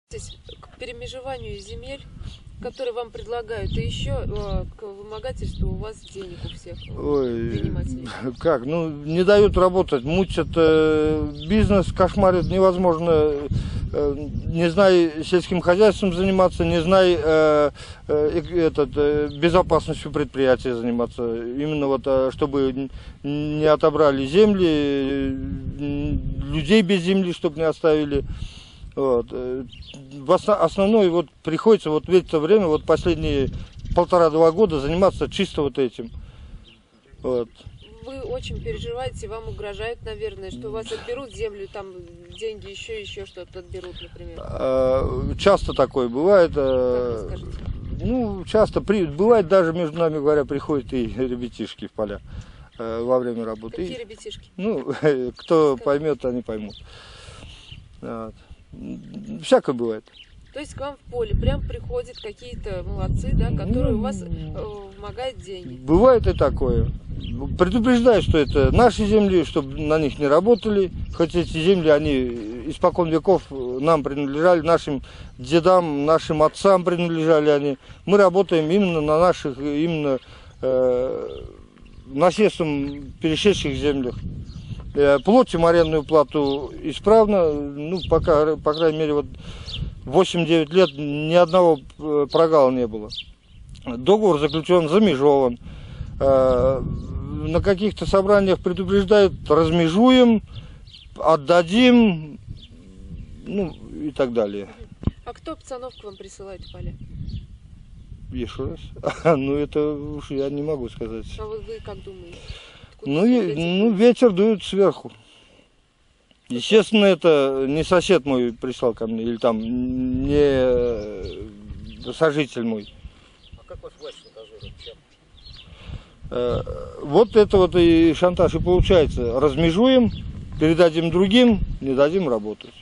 К перемежеванию земель, которые вам предлагают, и еще к вымогательству у вас денег у всех предпринимателей? Как? Ну, не дают работать, мучат, бизнес кошмарит, невозможно, не зная сельским хозяйством заниматься, не зная безопасностью предприятия заниматься. Именно вот, чтобы не отобрали земли, людей без земли, чтобы не оставили. Вот. Основной вот приходится вот в это время, вот последние 1,5-2 года заниматься чисто вот этим. Вот. Вы очень переживаете, вам угрожают, наверное, что у вас отберут землю, там деньги, еще что-то отберут, например. Часто такое бывает. Ну, часто бывает, даже между нами говоря, приходят и ребятишки в поля во время работы. Какие ребятишки? Ну, кто поймет, они поймут. Вот. Всякое бывает. То есть к вам в поле прям приходят какие-то молодцы, да, которые у вас вымогают деньги? Бывает и такое. Предупреждаю, что это наши земли, чтобы на них не работали. Хоть эти земли, они испокон веков нам принадлежали, нашим дедам, нашим отцам принадлежали они. Мы работаем именно на наших, именно наследством перешедших землях. Платим арендную плату исправно, ну, пока, по крайней мере, вот 8-9 лет ни одного прогала не было. Договор заключен, замежован. На каких-то собраниях предупреждают, размежуем, отдадим, ну, и так далее. А кто пацанов к вам присылает в поля? Еще раз? Ну, это уж я не могу сказать. А вот вы как думаете? Ну, ветер дует сверху. Естественно, это не сосед мой прислал ко мне, или там не сожитель мой. А как вас власть шантажирует? Вот это вот и шантаж и получается. Размежуем, передадим другим, не дадим работать.